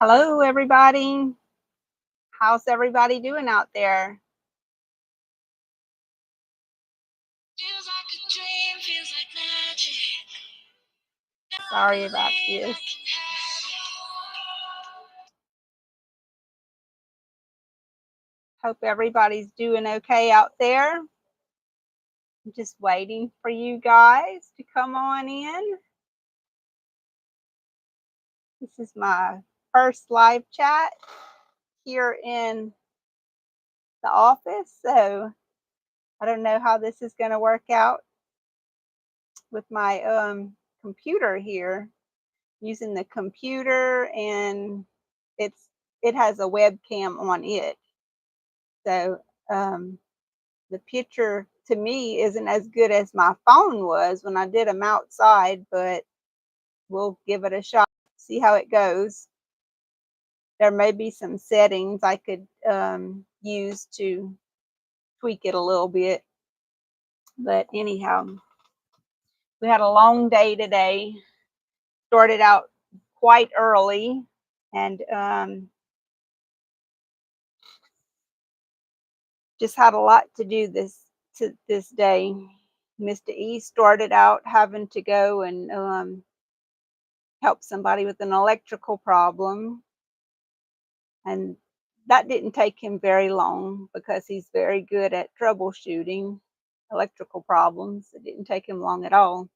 Hello, everybody. How's everybody doing out there? Feels like a dream, feels like magic. Sorry about this. Hope everybody's doing okay out there. I'm just waiting for you guys to come on in. This is my first live chat here in the office, so I don't know how this is going to work out with my computer here. Using the computer, and it has a webcam on it, so the picture to me isn't as good as my phone was when I did them outside, but we'll give it a shot, see how it goes. There may be some settings I could use to tweak it a little bit, but anyhow, we had a long day today. Started out quite early, and just had a lot to do this day. Mr. E started out having to go and help somebody with an electrical problem, and that didn't take him very long because he's very good at troubleshooting electrical problems. It didn't take him long at all.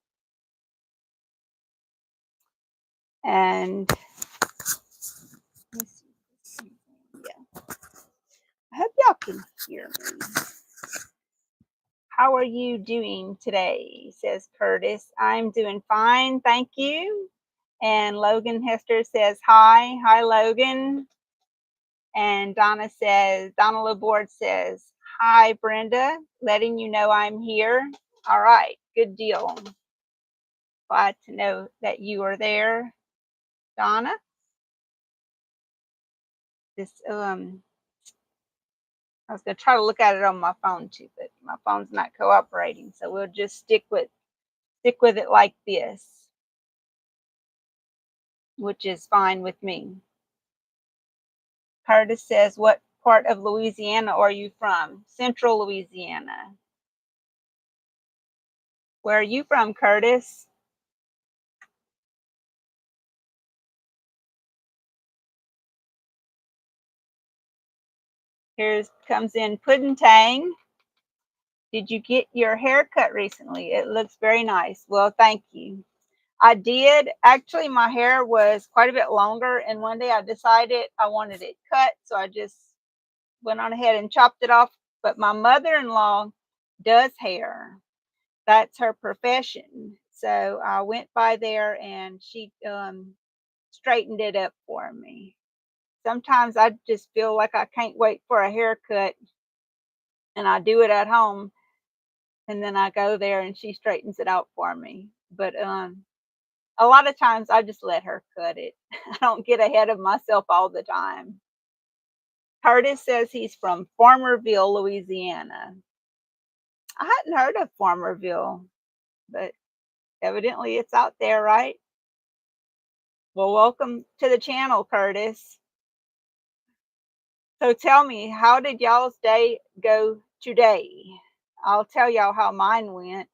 And yeah, I hope y'all can hear me. How are you doing today? Says Curtis. I'm doing fine, thank you. And Logan Hester says hi. Hi, Logan. And Donna Laborde says, hi, Brenda, letting you know I'm here. All right, good deal. Glad to know that you are there, Donna. This I was gonna try to look at it on my phone too, but my phone's not cooperating, so we'll just stick with it like this, which is fine with me. Curtis says, what part of Louisiana are you from? Central Louisiana. Where are you from, Curtis? Here comes in Puddin' Tang. Did you get your hair cut recently? It looks very nice. Well, thank you. I did. Actually, my hair was quite a bit longer, and one day I decided I wanted it cut, so I just went on ahead and chopped it off. But my mother-in-law does hair. That's her profession. So I went by there, and she straightened it up for me. Sometimes I just feel like I can't wait for a haircut, and I do it at home, and then I go there and she straightens it out for me. But a lot of times I just let her cut it. I don't get ahead of myself all the time. Curtis says he's from Farmerville, Louisiana. I hadn't heard of Farmerville, but evidently it's out there, right? Well, welcome to the channel, Curtis. So tell me, how did y'all's day go today? I'll tell y'all how mine went.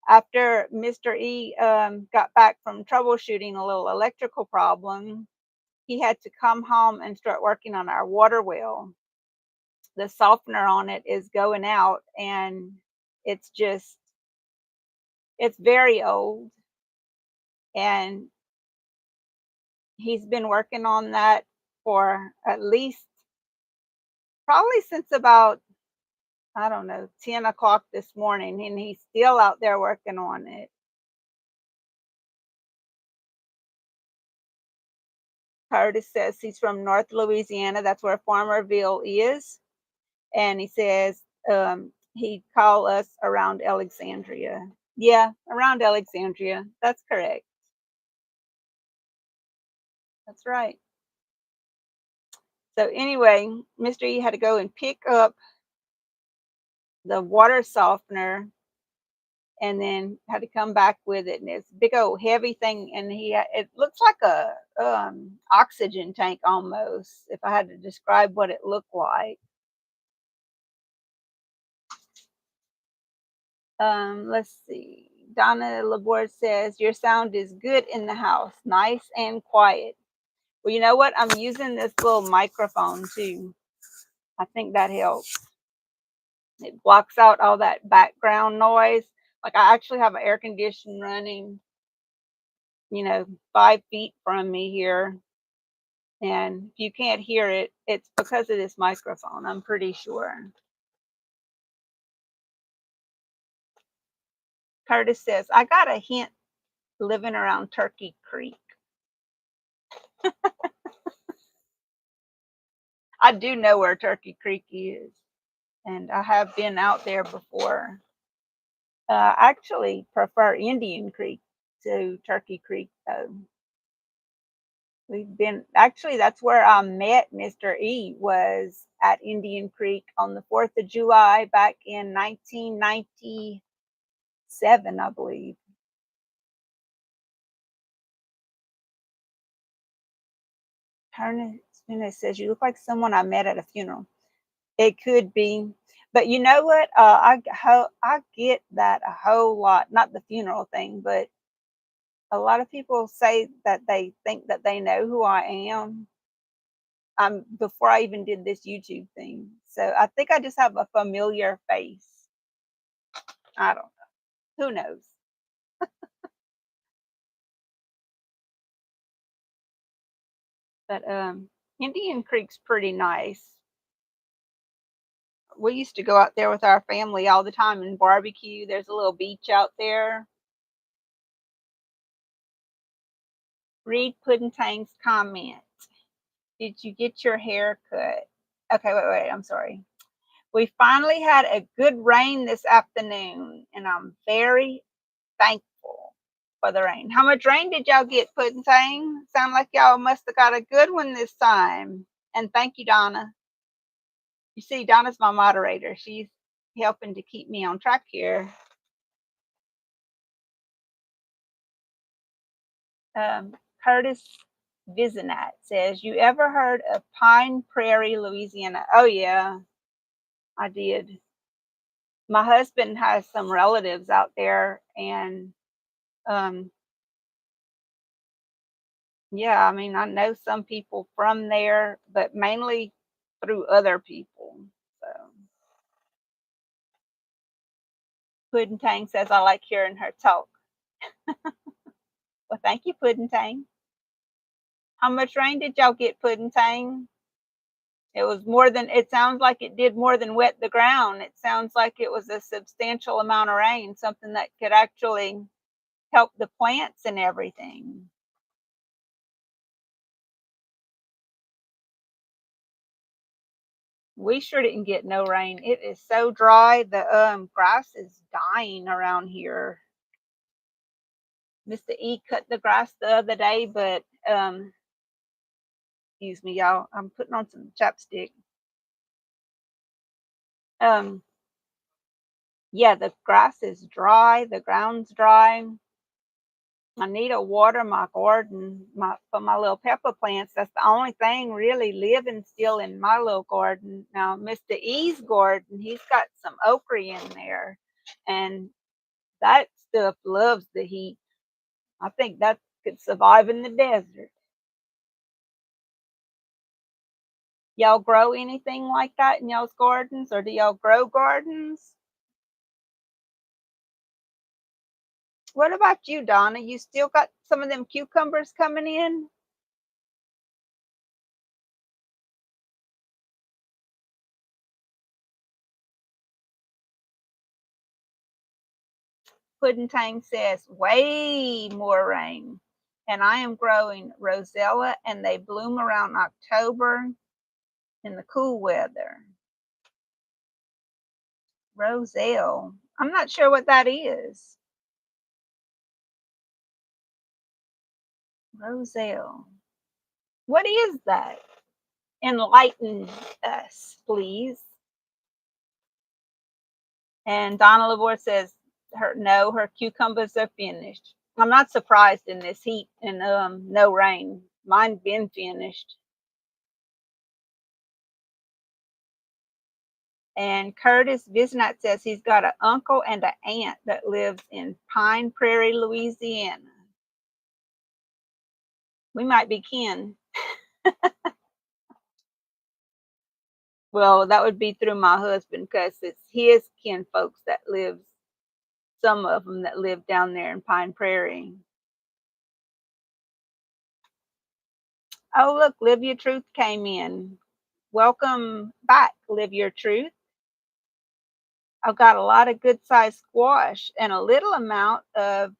After Mr. E got back from troubleshooting a little electrical problem, he had to come home and start working on our water well. The softener on it is going out, and it's very old, and he's been working on that for at least probably since about, I don't know, 10 o'clock this morning, and he's still out there working on it. Curtis says he's from North Louisiana. That's where Farmerville is. And he says he'd call us around Alexandria. Yeah, around Alexandria. That's correct. That's right. So anyway, Mr. E had to go and pick up the water softener, and then had to come back with it, and it's a big old heavy thing, and it looks like a oxygen tank almost, if I had to describe what it looked like. Let's see. Donna Laborde says your sound is good in the house, nice and quiet. Well, you know what? I'm using this little microphone too. I think that helps. It blocks out all that background noise. Like I actually have an air conditioner running, 5 feet from me here. And if you can't hear it, it's because of this microphone, I'm pretty sure. Curtis says, I got a hint living around Turkey Creek. I do know where Turkey Creek is, and I have been out there before. I actually prefer Indian Creek to Turkey Creek, though. We've been actually that's where I met Mr. E was at Indian Creek on the 4th of July back in 1997, I believe. Ernest says you look like someone I met at a funeral. It could be, but you know what? I get that a whole lot. Not the funeral thing, but a lot of people say that they think that they know who I am. Before I even did this YouTube thing, so I think I just have a familiar face. I don't know. Who knows? But Indian Creek's pretty nice. We used to go out there with our family all the time and barbecue. There's a little beach out there. Read Puddin' Tang's comment. Did you get your hair cut? Okay, wait. I'm sorry. We finally had a good rain this afternoon, and I'm very thankful for the rain. How much rain did y'all get, Puddin' Tang? Sound like y'all must have got a good one this time. And thank you, Donna. You see, Donna's my moderator. She's helping to keep me on track here. Curtis Visinat says, you ever heard of Pine Prairie, Louisiana? Oh, yeah, I did. My husband has some relatives out there, and um, yeah, I mean, I know some people from there, but mainly through other people. So, Puddin' Tang says, I like hearing her talk. Well, thank you, Puddin' Tang. How much rain did y'all get, Puddin' Tang? It was more than, it sounds like it did more than wet the ground. It sounds like it was a substantial amount of rain, something that could actually help the plants and everything. We sure didn't get no rain. It is so dry. The grass is dying around here. Mr. E cut the grass the other day, but excuse me, y'all. I'm putting on some chapstick. Um, yeah, the grass is dry. The ground's dry. I need to water my garden, for my little pepper plants. That's the only thing really living still in my little garden. Now, Mr. E's garden, he's got some okra in there, and that stuff loves the heat. I think that could survive in the desert. Y'all grow anything like that in y'all's gardens, or do y'all grow gardens? What about you, Donna? You still got some of them cucumbers coming in? Puddin' Tang says, way more rain. And I am growing rosella, and they bloom around October in the cool weather. Roselle. I'm not sure what that is. Roselle. What is that? Enlighten us, please. And Donna Laborde says, her cucumbers are finished. I'm not surprised in this heat and no rain. Mine been finished. And Curtis Visnat says he's got an uncle and an aunt that lives in Pine Prairie, Louisiana. We might be kin. Well, that would be through my husband because it's his kin folks that lives, some of them that live down there in Pine Prairie. Oh, look, Live Your Truth came in. Welcome back, Live Your Truth. I've got a lot of good sized squash and a little amount of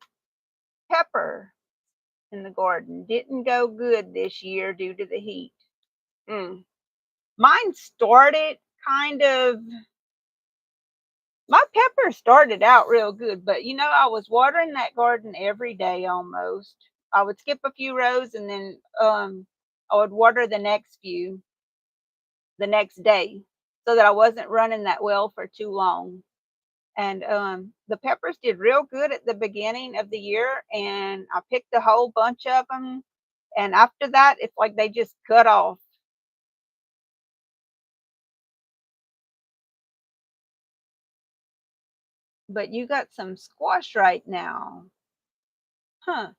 pepper in the garden. Didn't go good this year due to the heat. Mm. Mine started kind of, my pepper started out real good, but I was watering that garden every day almost. I would skip a few rows and then I would water the next few the next day so that I wasn't running that well for too long. And the peppers did real good at the beginning of the year, and I picked a whole bunch of them. And after that, it's like they just cut off. But you got some squash right now. Huh.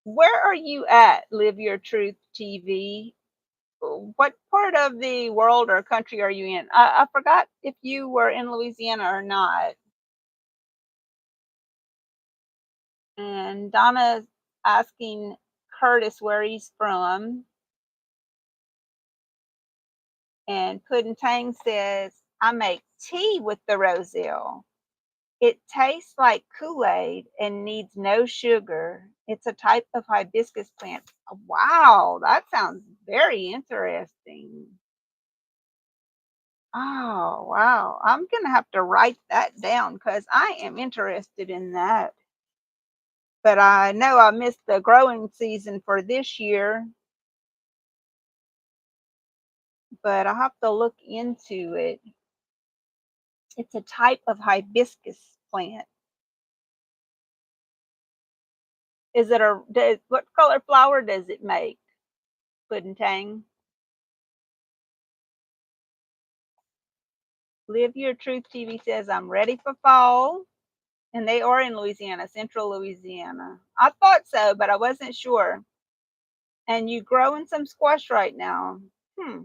Where are you at, Live Your Truth TV? What part of the world or country are you in? I forgot if you were in Louisiana or not. And Donna's asking Curtis where he's from. And Puddin' Tang says, I make tea with the roselle. It tastes like Kool-Aid and needs no sugar. It's a type of hibiscus plant. Wow, that sounds very interesting. Oh, wow. I'm going to have to write that down because I am interested in that. But I know I missed the growing season for this year, but I have to look into it. It's a type of hibiscus plant. Is it what color flower does it make? Puddin' Tang. Live Your Truth TV says I'm ready for fall. And they are in Louisiana, central Louisiana. I thought so, but I wasn't sure. And you growing some squash right now. Hmm.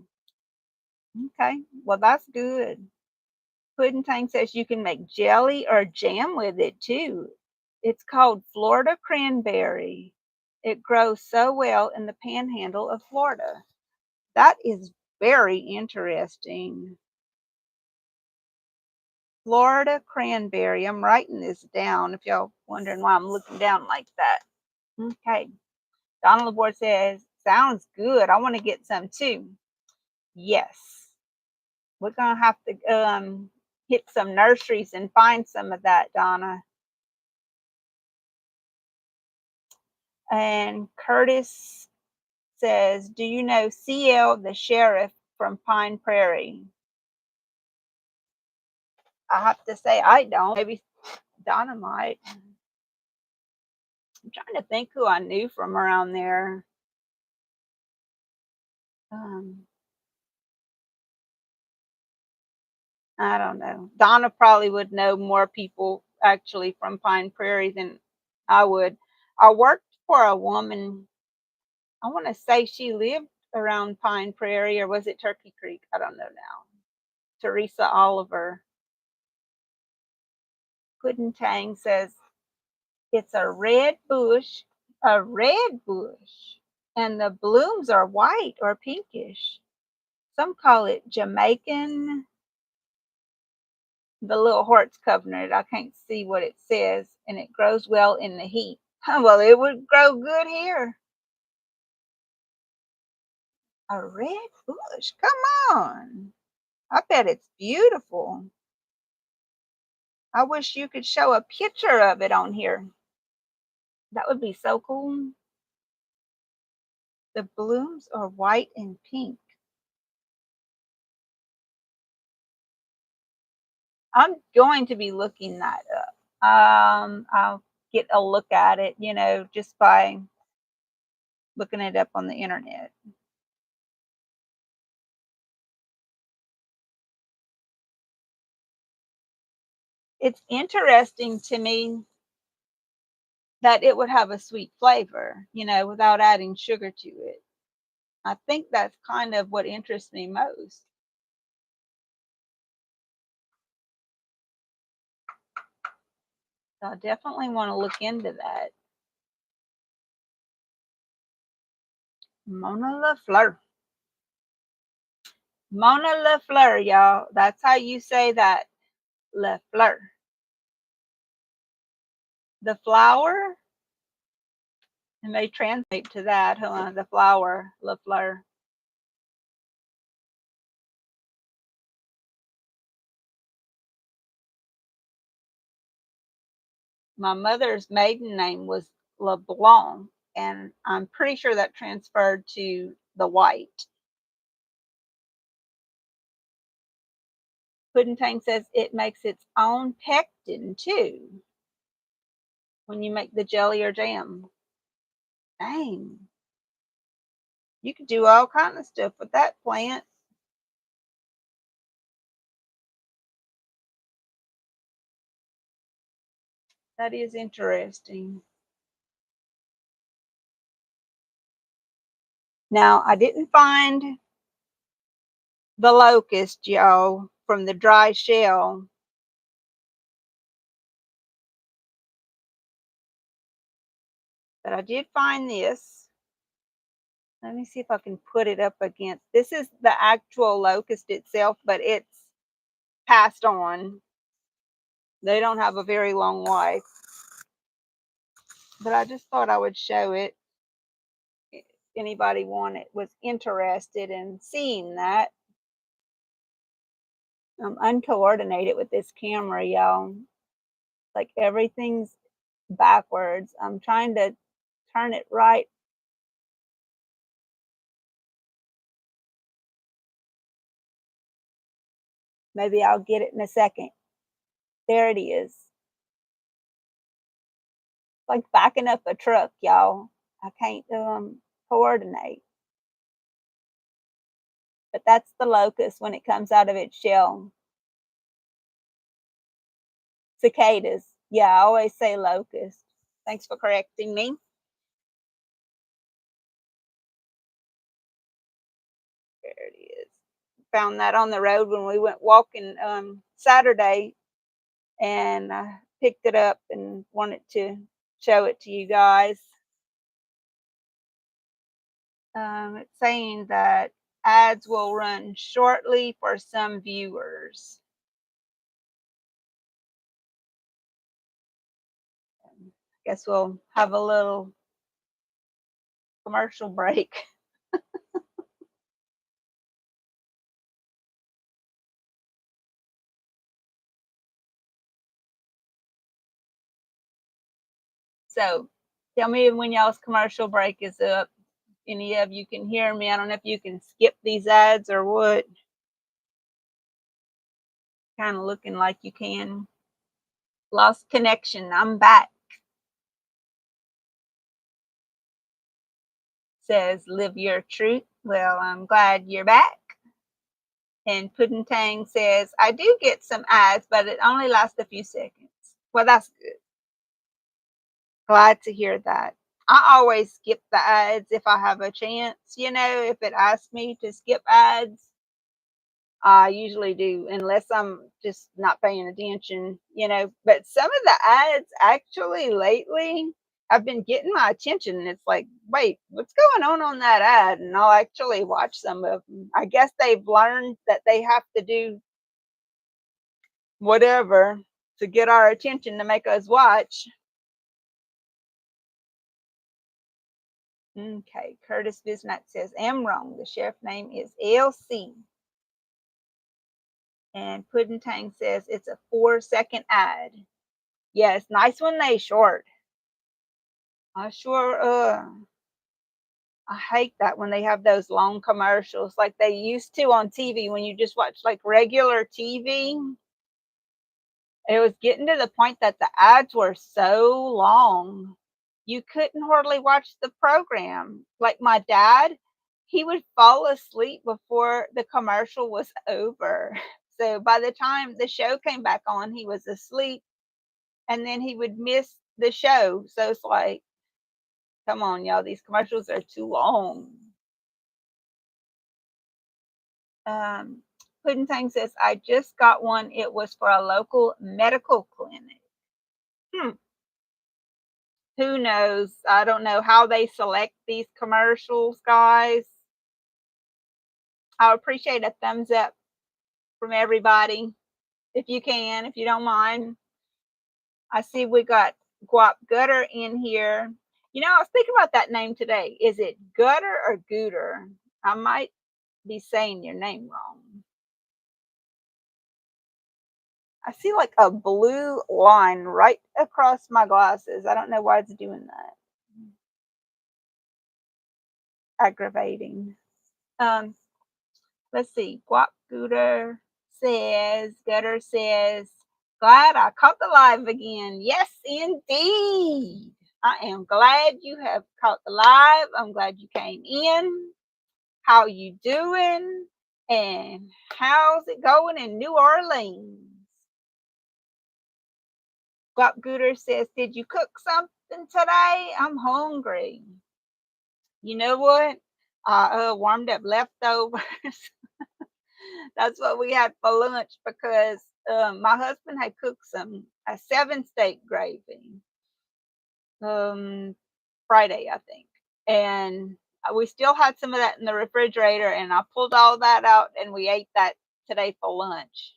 Okay. Well, that's good. Puddin' Tang says you can make jelly or jam with it too. It's called Florida cranberry. It grows so well in the panhandle of Florida. That is very interesting. Florida cranberry. I'm writing this down if y'all wondering why I'm looking down like that. Okay. Donald Laborde says, sounds good. I want to get some too. Yes. We're going to have to hit some nurseries and find some of that, Donna. And Curtis says, do you know CL the sheriff from Pine Prairie? I have to say I don't. Maybe Donna might. I'm trying to think who I knew from around there. Um, I don't know. Donna probably would know more people actually from Pine Prairie than I would. I worked for a woman, I want to say she lived around Pine Prairie, or was it Turkey Creek? I don't know now. Teresa Oliver. Puddin' Tang says it's a red bush, and the blooms are white or pinkish. Some call it Jamaican. The little heart's covering it. I can't see what it says, and it grows well in the heat. Well, it would grow good here. A red bush. Come on. I bet it's beautiful. I wish you could show a picture of it on here. That would be so cool. The blooms are white and pink. I'm going to be looking that up. I'll get a look at it, just by looking it up on the internet. It's interesting to me that it would have a sweet flavor, without adding sugar to it. I think that's kind of what interests me most. So I definitely want to look into that. Mona LaFleur. Mona LaFleur, y'all. That's how you say that. LaFleur. The flower, and they translate to that, huh? The flower, LaFleur. My mother's maiden name was LeBlanc, and I'm pretty sure that transferred to the white. Pudding says it makes its own pectin too when you make the jelly or jam. Dang. You could do all kind of stuff with that plant. That is interesting. Now, I didn't find the locust, y'all, from the dry shell. But I did find this. Let me see if I can put it up against. This is the actual locust itself, but it's passed on. They don't have a very long life. But I just thought I would show it. If anybody was interested in seeing that. I'm uncoordinated with this camera, y'all. Like everything's backwards. I'm trying to turn it right. Maybe I'll get it in a second. There it is. Like backing up a truck, y'all. I can't coordinate. But that's the locust when it comes out of its shell. Cicadas. Yeah, I always say locust. Thanks for correcting me. There it is. Found that on the road when we went walking Saturday, and I picked it up and wanted to show it to you guys. It's saying that ads will run shortly for some viewers. Guess we'll have a little commercial break. So tell me when y'all's commercial break is up. Any of you can hear me. I don't know if you can skip these ads or what. Kind of looking like you can. Lost connection. I'm back. Says live your truth. Well, I'm glad you're back. And Pudding Tang says, I do get some ads, but it only lasts a few seconds. Well, that's good. Glad to hear that. I always skip the ads if I have a chance. If it asks me to skip ads, I usually do, unless I'm just not paying attention. But some of the ads actually lately have been getting my attention. And it's like, wait, what's going on that ad? And I'll actually watch some of them. I guess they've learned that they have to do whatever to get our attention to make us watch. Okay, Curtis Bisnat says, am wrong. The chef name is LC. And Pudding Tang says it's a 4-second ad. Yes, nice when they short. I sure I hate that when they have those long commercials like they used to on TV when you just watch like regular TV. It was getting to the point that the ads were so long, you couldn't hardly watch the program. Like my dad, he would fall asleep before the commercial was over. So by the time the show came back on, he was asleep and then he would miss the show. So it's like, come on, y'all, these commercials are too long. Um, Pudding Tang says, I just got one. It was for a local medical clinic. Hmm. Who knows? I don't know how they select these commercials, guys. I appreciate a thumbs up from everybody if you can, if you don't mind. I see we got Guap Gutter in here. You know, I was thinking about that name today. Is it Gutter or Gooter? I might be saying your name wrong. I see like a blue line right across my glasses. I don't know why it's doing that. Aggravating. Um, let's see. Gutter says, glad I caught the live again. Yes, indeed. I am glad you have caught the live. I'm glad you came in. How you doing? And how's it going in New Orleans? Guap says, did you cook something today? I'm hungry. You know what? I warmed up leftovers. That's what we had for lunch because my husband had cooked some a 7 steak gravy Friday, I think, and we still had some of that in the refrigerator, and I pulled all that out, and we ate that today for lunch.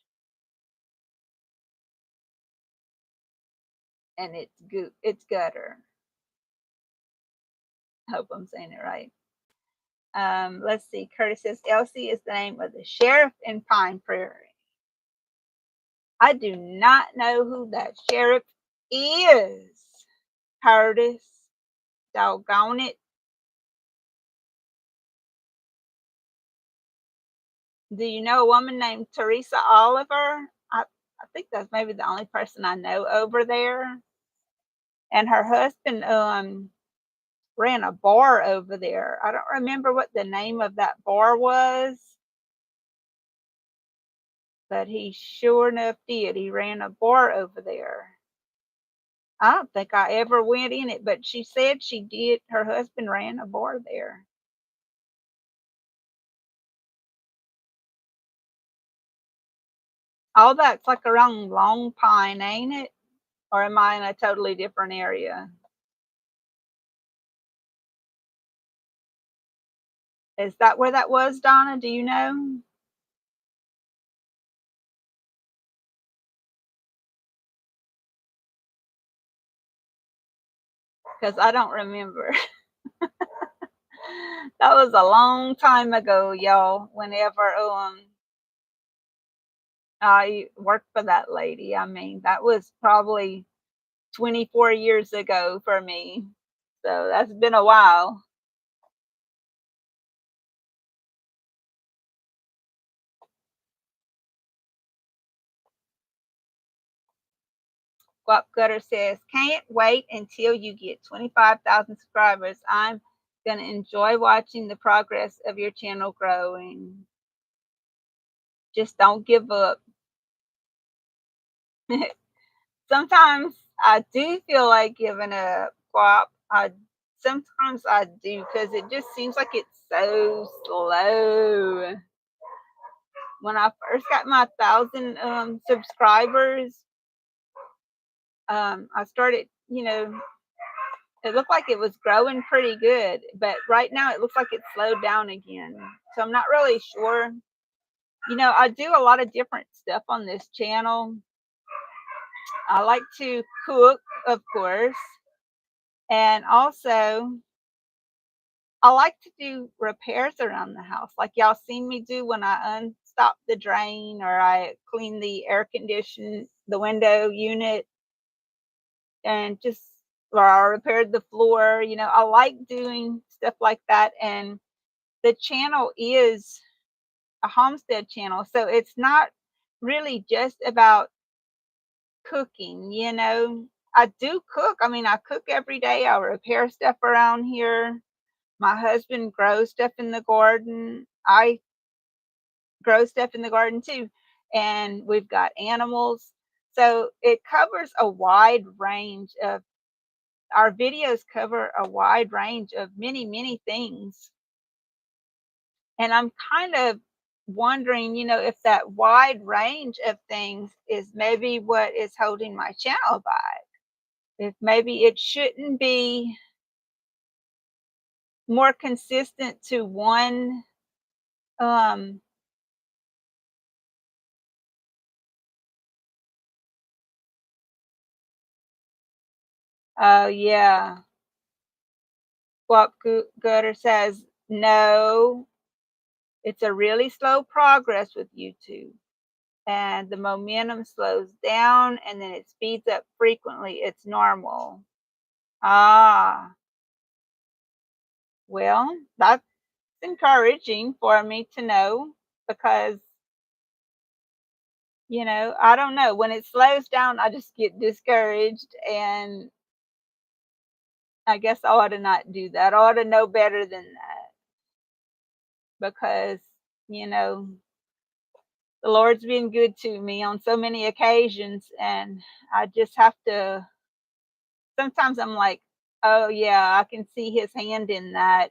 And it's good. It's gutter. Hope I'm saying it right. Let's see. Curtis says Elsie is the name of the sheriff in Pine Prairie. I do not know who that sheriff is. Curtis. Doggone it. Do you know a woman named Teresa Oliver? I think that's maybe the only person I know over there. And her husband ran a bar over there. I don't remember what the name of that bar was, but he sure enough did. He ran a bar over there. I don't think I ever went in it, but she said she did. Her husband ran a bar there. All that's like around Long Pine, ain't it? Or am I in a totally different area? Is that where that was, Donna? Do you know? Because I don't remember. That was a long time ago, y'all. Whenever I worked for that lady, I mean, that was probably 24 years ago for me. So that's been a while. Guap Gutter says, can't wait until you get 25,000 subscribers. I'm going to enjoy watching the progress of your channel growing. Just don't give up. Sometimes I do feel like giving up, Guap. Sometimes I do because it just seems like it's so slow. When I first got my 1,000 subscribers, I started, it looked like it was growing pretty good, but right now it looks like it's slowed down again. So I'm not really sure. I do a lot of different stuff on this channel. I like to cook, of course, and also I like to do repairs around the house, like y'all seen me do when I unstop the drain or I clean the air condition, the window unit, and just or I repaired the floor. I like doing stuff like that, and the channel is a homestead channel, so it's not really just about cooking, you know. I do cook. I mean, I cook every day. I repair stuff around here. My husband grows stuff in the garden. I grow stuff in the garden too. And we've got animals. So it covers a wide range of our videos cover a wide range of many, many things. And I'm kind of wondering, you know, if that wide range of things is maybe what is holding my channel back. If maybe it shouldn't be more consistent to one. um oh yeah, Swap Gutter says no, it's a really slow progress with YouTube, and the momentum slows down and then it speeds up frequently. It's normal. Ah, well, that's encouraging for me to know, because, you know, I don't know. When it slows down, I just get discouraged, and I guess I ought to not do that. I ought to know better than that, because, you know, the Lord's been good to me on so many occasions, and I just have to. Sometimes I'm like, oh, yeah, I can see his hand in that.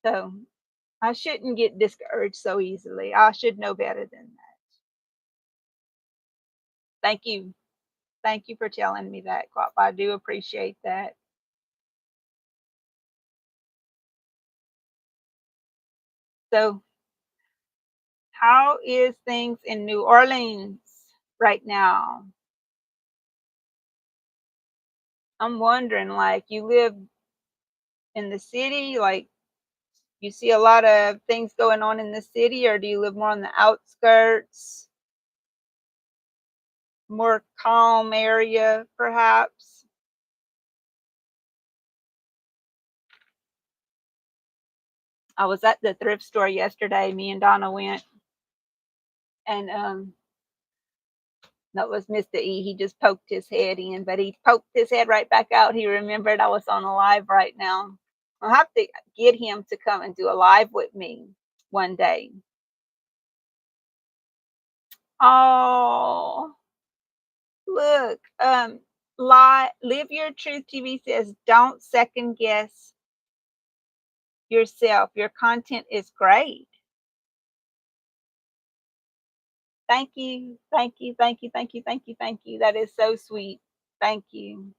So I shouldn't get discouraged so easily. I should know better than that. Thank you. Thank you for telling me that, Cop. I do appreciate that. So, how is things in New Orleans right now? I'm wondering, like, you live in the city, like, you see a lot of things going on in the city, or do you live more on the outskirts, more calm area, perhaps? I was at the thrift store yesterday. Me and Donna went, and that was Mr. E. He just poked his head in, but he poked his head right back out. He remembered I was on a live right now. I'll have to get him to come and do a live with me one day. Oh, look, Live Your Truth TV says, don't second guess yourself. Your content is great. Thank you. Thank you. Thank you. Thank you. Thank you. Thank you. That is so sweet. Thank you.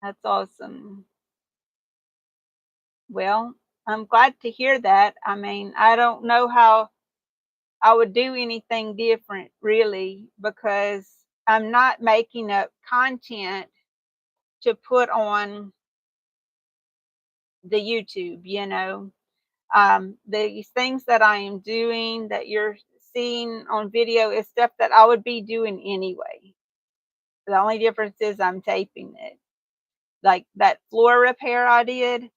That's awesome. Well, I'm glad to hear that. I mean, I don't know how I would do anything different, really, because I'm not making up content to put on the YouTube, you know. These things that I am doing that you're seeing on video is stuff that I would be doing anyway. The only difference is I'm taping it. Like that floor repair I did,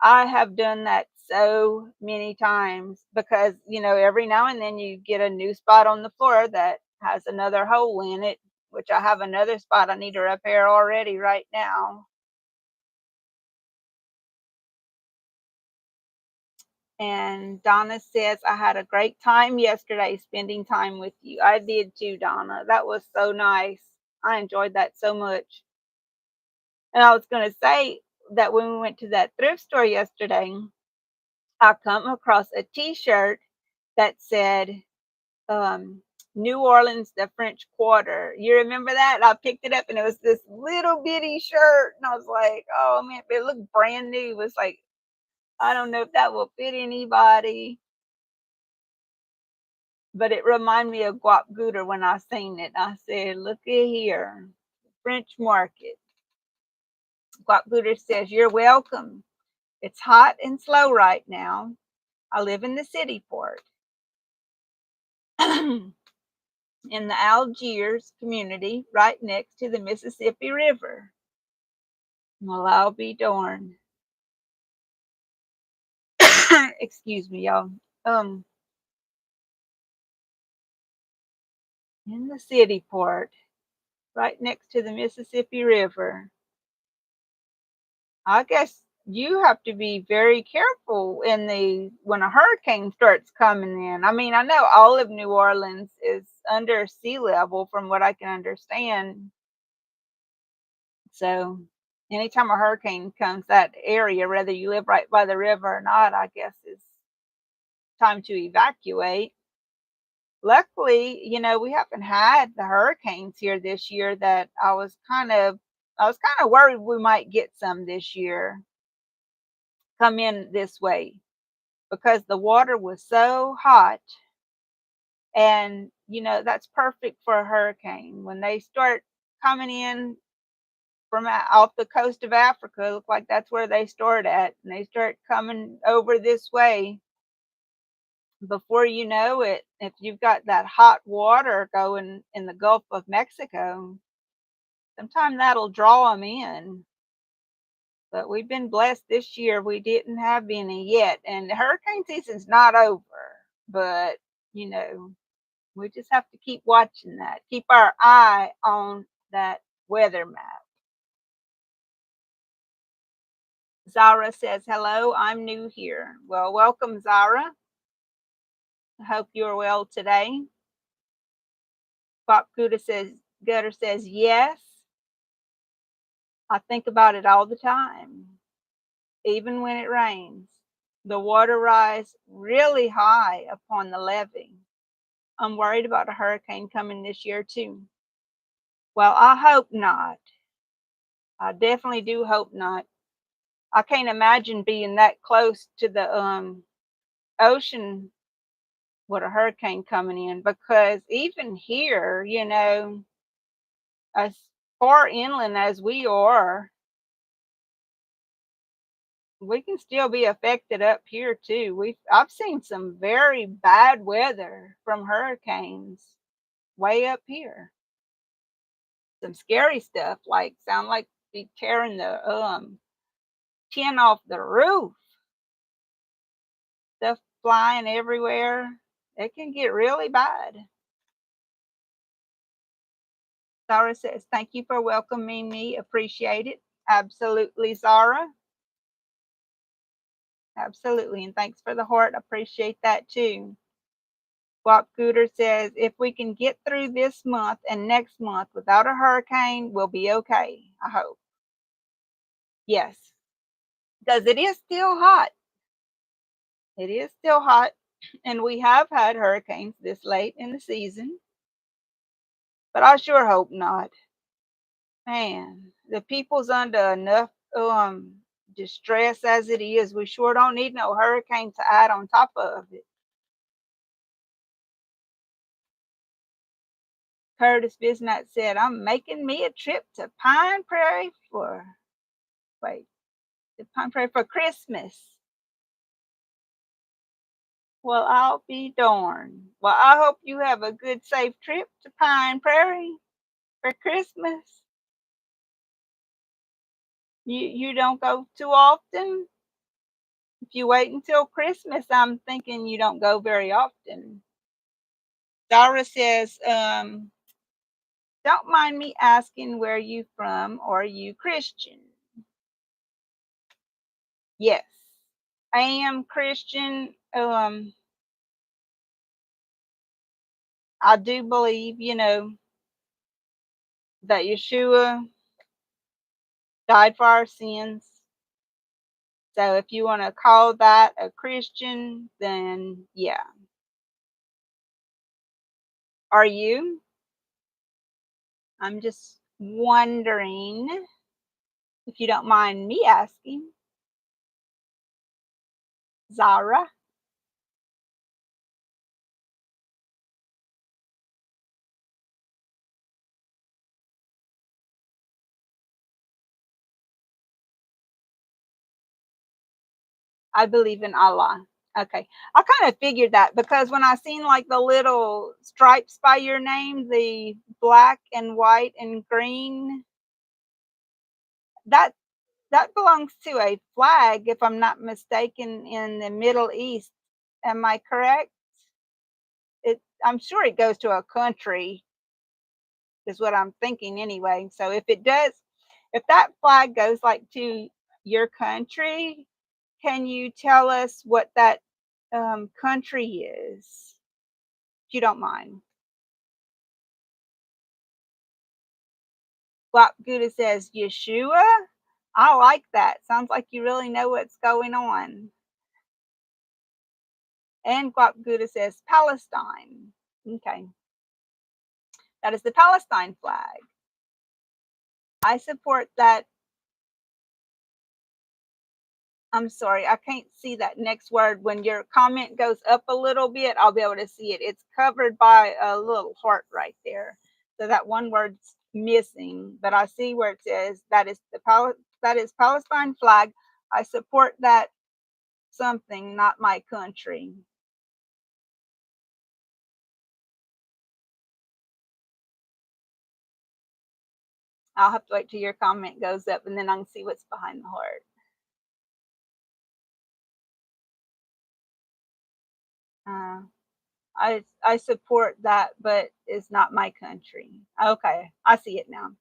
I have done that so many times, because, you know, every now and then you get a new spot on the floor that has another hole in it, which I have another spot I need to repair already right now. And Donna says, I had a great time yesterday spending time with you. I did too, Donna. That was so nice. I enjoyed that so much. And I was going to say that when we went to that thrift store yesterday, I come across a t-shirt that said, um, New Orleans, the French Quarter. You remember that? I picked it up and it was this little bitty shirt. And I was like, oh man, it looked brand new. It was like, I don't know if that will fit anybody, but it reminded me of Guap Gooder when I seen it. I said, look at here, French Market. Guap Gooder says, you're welcome. It's hot and slow right now. I live in the city port. In the Algiers community, right next to the Mississippi River. Well, I'll be darned. Excuse me, y'all. Um, in the city port, right next to the Mississippi River. I guess you have to be very careful in the when a hurricane starts coming in. I mean, I know all of New Orleans is under sea level from what I can understand. So anytime a hurricane comes that area, whether you live right by the river or not, I guess is time to evacuate. Luckily, we haven't had the hurricanes here this year that I was kind of worried we might get some this year come in this way because the water was so hot, and that's perfect for a hurricane when they start coming in from off the coast of Africa. Look like that's where they start at, and they start coming over this way. Before you know it, if you've got that hot water going in the Gulf of Mexico, sometime that'll draw them in. But we've been blessed this year. We didn't have any yet, and the hurricane season's not over. But you know, we just have to keep watching that. Keep our eye on that weather map. Zara says, "Hello, I'm new here." Well, welcome, Zara. I hope you're well today. Bob Gutter says, "Yes, I think about it all the time, even when it rains. The water rise really high upon the levee. I'm worried about a hurricane coming this year too." Well, I hope not. I definitely do hope not. I can't imagine being that close to the ocean with a hurricane coming in, because even here, as far inland as we are, we can still be affected up here too. I've seen some very bad weather from hurricanes way up here. Some scary stuff, like sound like be tearing the tin off the roof, stuff flying everywhere. It can get really bad. Zara says, "Thank you for welcoming me. Appreciate it." Absolutely, Zara. Absolutely. And thanks for the heart. Appreciate that too. Bob Cooter says, "If we can get through this month and next month without a hurricane, we'll be okay. I hope." Yes, because it is still hot. It is still hot. And we have had hurricanes this late in the season, but I sure hope not. Man, the people's under enough distress as it is. We sure don't need no hurricane to add on top of it. Curtis Bisnat said, "I'm making me a trip to Pine Prairie for wait, to Pine Prairie for Christmas." Well, I'll be darned. Well, I hope you have a good, safe trip to Pine Prairie for Christmas. You don't go too often? If you wait until Christmas, I'm thinking you don't go very often. Dara says, "Don't mind me asking where you from. Or are you Christian?" Yes, I am Christian. I do believe, that Yeshua died for our sins. So if you want to call that a Christian, then yeah. Are you? I'm just wondering if you don't mind me asking. Zara? I believe in Allah. Okay. I kind of figured that because when I seen like the little stripes by your name, the black and white and green, that that belongs to a flag, if I'm not mistaken, in the Middle East. Am I correct? I'm sure it goes to a country. is what I'm thinking anyway. So if it does, if that flag goes like to your country, can you tell us what that country is, if you don't mind? Guap Gouda says Yeshua. I like that. Sounds like you really know what's going on. And Guap Gouda says Palestine. Okay. That is the Palestine flag. I support that. I'm sorry, I can't see that next word. When your comment goes up a little bit, I'll be able to see it. It's covered by a little heart right there. So that one word's missing, but I see where it says that is that is Palestine flag. I support that something, not my country. I'll have to wait till your comment goes up and then I can see what's behind the heart. I support that, but it's not my country. Okay, I see it now.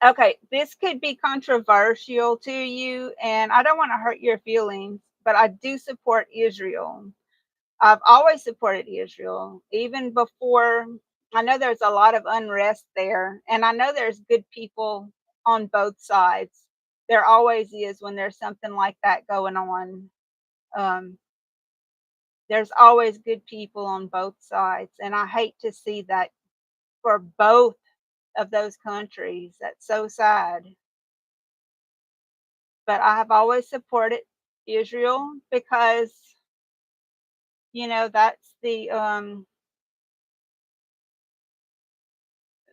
Okay, this could be controversial to you, and I don't want to hurt your feelings, but I do support Israel. I've always supported Israel, even before. I know there's a lot of unrest there, and I know there's good people on both sides. There always is when there's something like that going on. Um, there's always good people on both sides, and I hate to see that for both of those countries. That's so sad. But I have always supported Israel because, that's the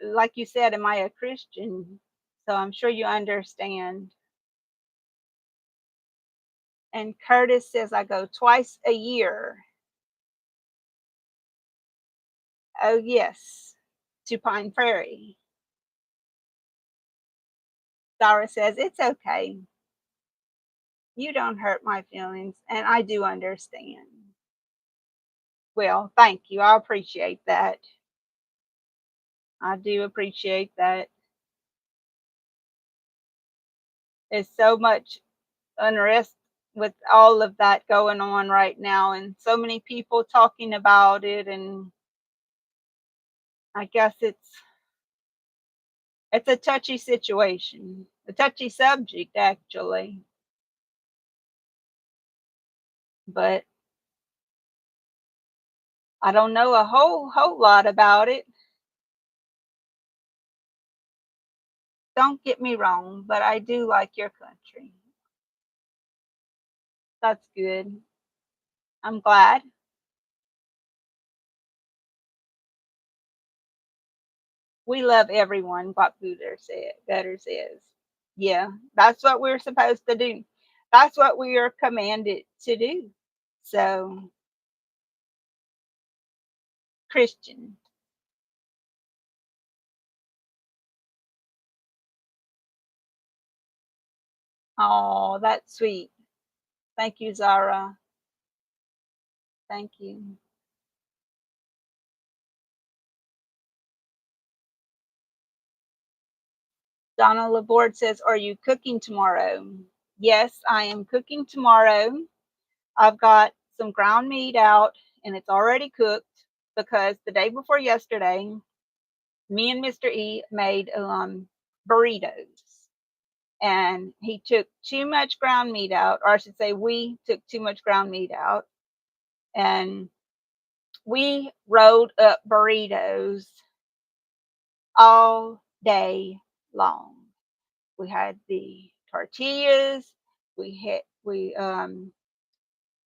like you said, am I a Christian? So I'm sure you understand. And Curtis says I go twice a year. Oh yes, to Pine Prairie. Dara says it's okay. You don't hurt my feelings, and I do understand. Well, thank you. I appreciate that. I do appreciate that. There's so much unrest with all of that going on right now, and so many people talking about it, and I guess it's a touchy situation, a touchy subject actually, but I don't know a whole lot about it. Don't get me wrong, but I do like your country. That's good. I'm glad. We love everyone, what Butter says. Yeah, that's what we're supposed to do. That's what we are commanded to do. So, Christian. Oh, that's sweet. Thank you, Zara. Thank you. Donna Laborde says, are you cooking tomorrow? Yes, I am cooking tomorrow. I've got some ground meat out and it's already cooked because the day before yesterday, me and Mr. E made burritos. And he took too much ground meat out, or I should say, we took too much ground meat out. And we rolled up burritos all day long. We had the tortillas. We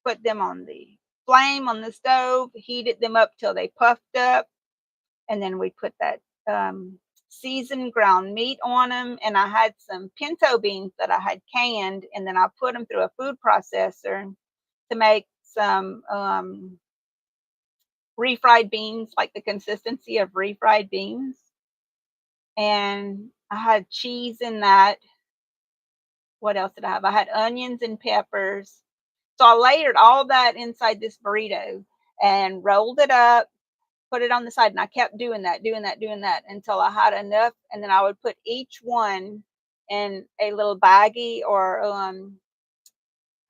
put them on the flame on the stove, heated them up till they puffed up, and then we put that seasoned ground meat on them. And I had some pinto beans that I had canned, and then I put them through a food processor to make some refried beans, like the consistency of refried beans. And I had cheese in that. What else did I have? I had onions and peppers. So I layered all that inside this burrito. and rolled it up, put it on the side, and I kept doing that, doing that, doing that until I had enough, and then I would put each one in a little baggie, or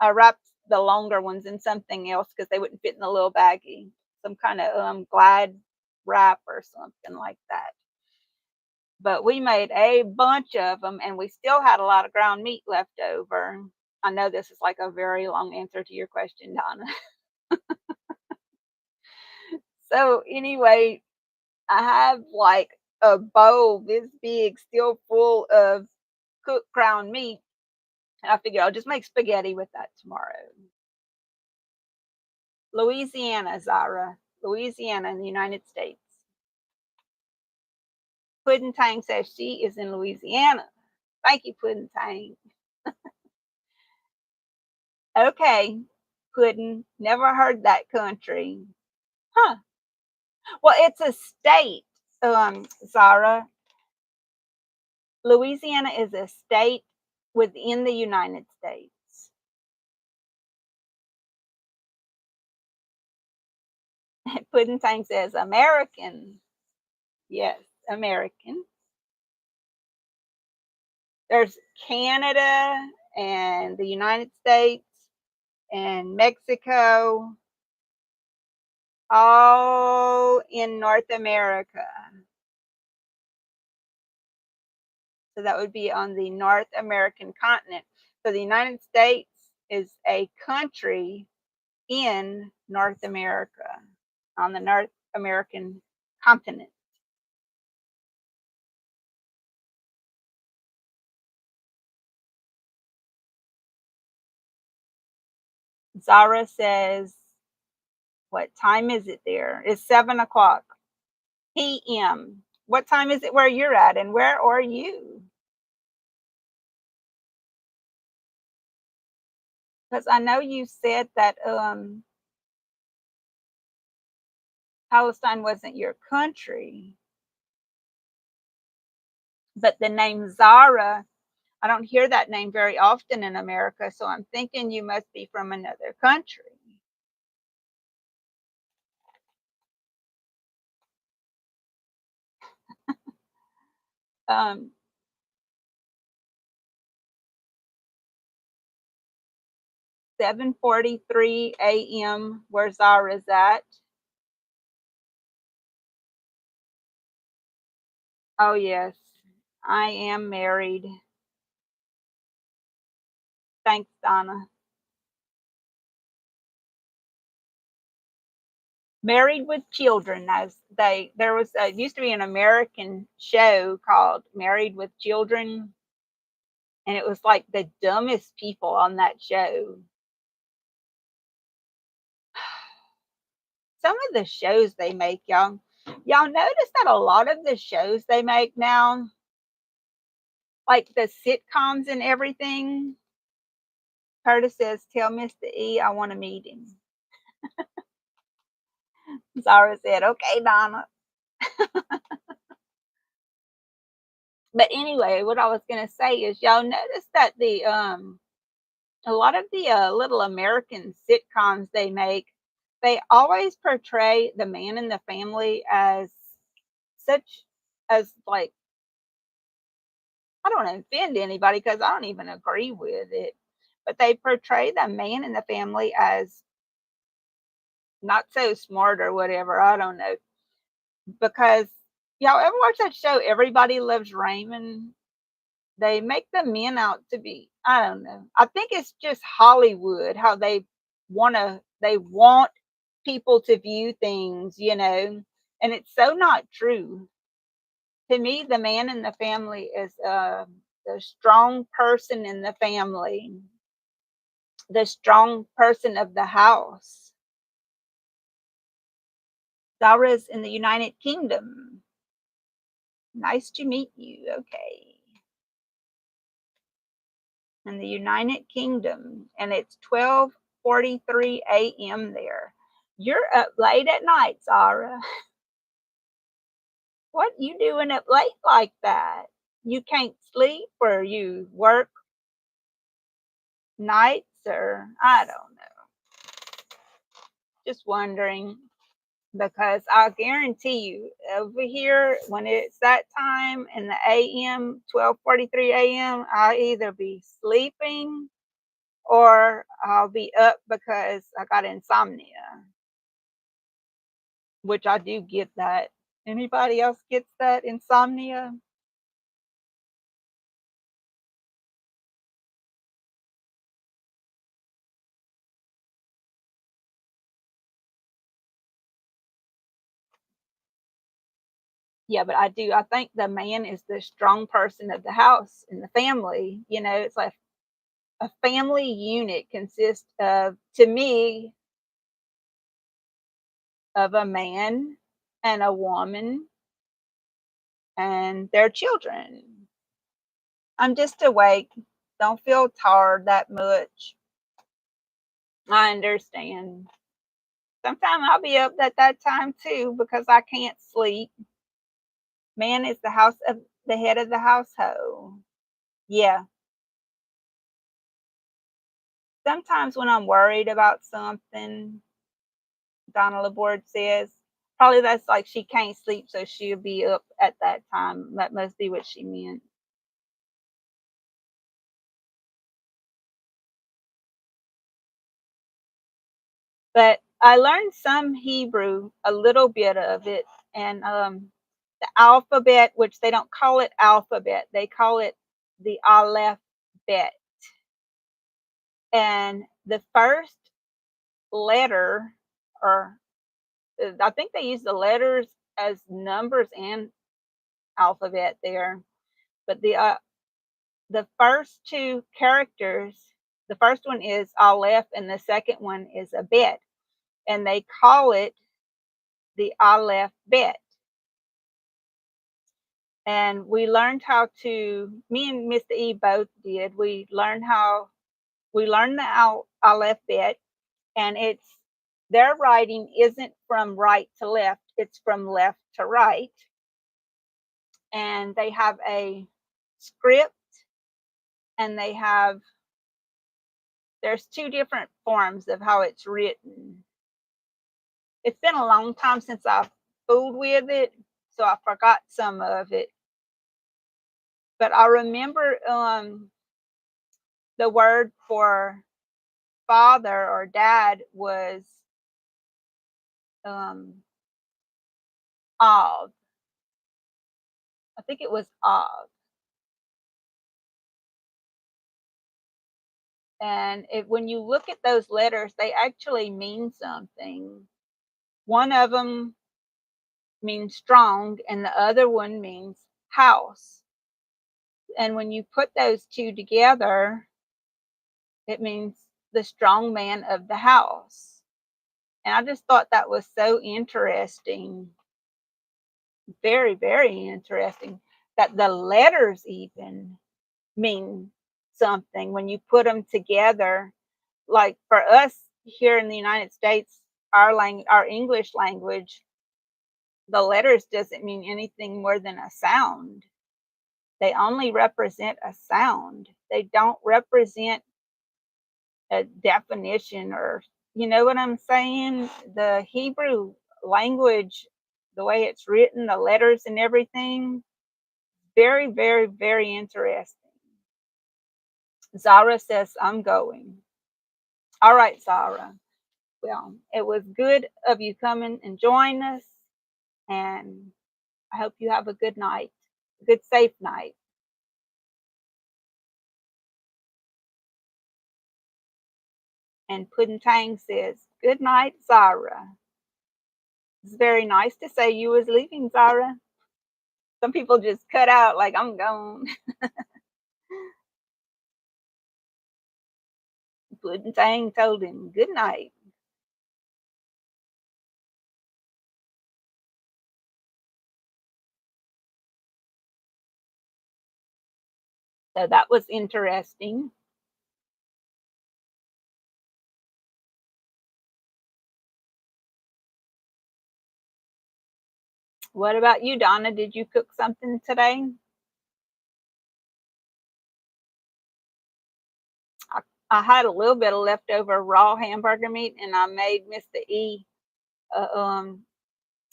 I wrapped the longer ones in something else because they wouldn't fit in the little baggie, some kind of Glad wrap or something like that. But we made a bunch of them, and we still had a lot of ground meat left over. I know this is like a very long answer to your question, Donna. So anyway, I have like a bowl this big still full of cooked ground meat. And I figured I'll just make spaghetti with that tomorrow. Louisiana, Zara. Louisiana in the United States. Puddin' Tang says she is in Louisiana. Thank you, Puddin' Tang. Okay, Puddin'. Never heard that country. Huh. Well, it's a state, Zara. Louisiana is a state within the United States. Puddin' Tang says American. Yes, American. There's Canada and the United States and Mexico, all in North America. So that would be on the North American continent. So the United States is a country in North America, on the North American continent. Zara says, what time is it there? It's 7 o'clock p.m. What time is it where you're at, and where are you? Because I know you said that Palestine wasn't your country, but the name Zara, I don't hear that name very often in America, so I'm thinking you must be from another country. Um, 7:43 a.m. where Zara's at. Oh yes, I am married. Thanks, Donna. Married with Children, as there was used to be an American show called Married with Children, and it was like the dumbest people on that show. Some of the shows they make, y'all notice that a lot of the shows they make now, like the sitcoms and everything. Curtis says, "Tell Mr. E I want to meet him." Zara said, "Okay, Donna." But anyway, what I was gonna say is, y'all notice that the a lot of the little American sitcoms they make, they always portray the man in the family as such, as like, I don't wanna offend anybody because I don't even agree with it, but they portray the man in the family as not so smart or whatever, I don't know, because y'all ever watch that show, Everybody Loves Raymond? They make the men out to be, I don't know. I think it's just Hollywood, how they want people to view things, and it's so not true. To me, the man in the family is the strong person in the family, the strong person of the house. Zara's in the United Kingdom. Nice to meet you. Okay. In the United Kingdom, and it's 12:43 a.m. there. You're up late at night, Zara. What you doing up late like that? You can't sleep, or you work nights, or I don't know. Just wondering because I guarantee you over here when it's that time in the AM, 12:43 AM, I'll either be sleeping or I'll be up because I got insomnia, which I do get that. Anybody else gets that insomnia? Yeah, but I do. I think the man is the strong person of the house and the family. You know, it's like a family unit consists of, to me, of a man and a woman and their children. I'm just awake. Don't feel tired that much. I understand. Sometimes I'll be up at that time too because I can't sleep. Man is the head of the household. Yeah. Sometimes when I'm worried about something, Donna Laborde says, probably that's like she can't sleep, so she'll be up at that time. That must be what she meant. But I learned some Hebrew, a little bit of it, and the alphabet, which they don't call it alphabet, they call it the Aleph bet. And the first letter, or I think they use the letters as numbers and alphabet there, but the first two characters, the first one is Aleph and the second one is a bet, and they call it the Aleph bet. And we learned how to, me and Mr. E both did, we learned the Aleph bet, and it's, their writing isn't from right to left, it's from left to right. And they have a script, and there's two different forms of how it's written. It's been a long time since I've fooled with it, so I forgot some of it. But I remember the word for father or dad was Av. I think it was Av. And when you look at those letters, they actually mean something. One of them means strong, and the other one means house. And when you put those two together, it means the strong man of the house. And I just thought that was so interesting, very, very interesting, that the letters even mean something when you put them together. Like for us here in the United States, our English language, the letters doesn't mean anything more than a sound. They only represent a sound. They don't represent a definition, or you know what I'm saying? The Hebrew language, the way it's written, the letters and everything, very, very, very interesting. Zara says, I'm going. All right, Zara. Well, it was good of you coming and join us, and I hope you have a good night, a good, safe night. And Puddin' Tang says, good night, Zara. It's very nice to say you was leaving, Zara. Some people just cut out like I'm gone. Puddin' Tang told him good night. So that was interesting. What about you, Donna? Did you cook something today? I had a little bit of leftover raw hamburger meat, and I made Mr. E a,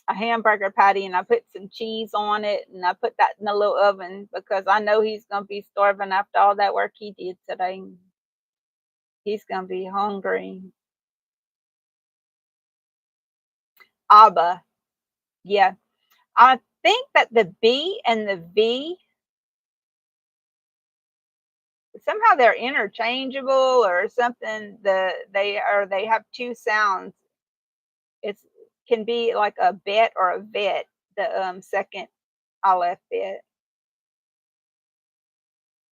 a hamburger patty, and I put some cheese on it, and I put that in the little oven because I know he's gonna be starving after all that work he did today. He's gonna be hungry. Abba, yeah. I think that the B and the V somehow they're interchangeable or something. They have two sounds. It's can be like a bet or a vet. The second Aleph bet.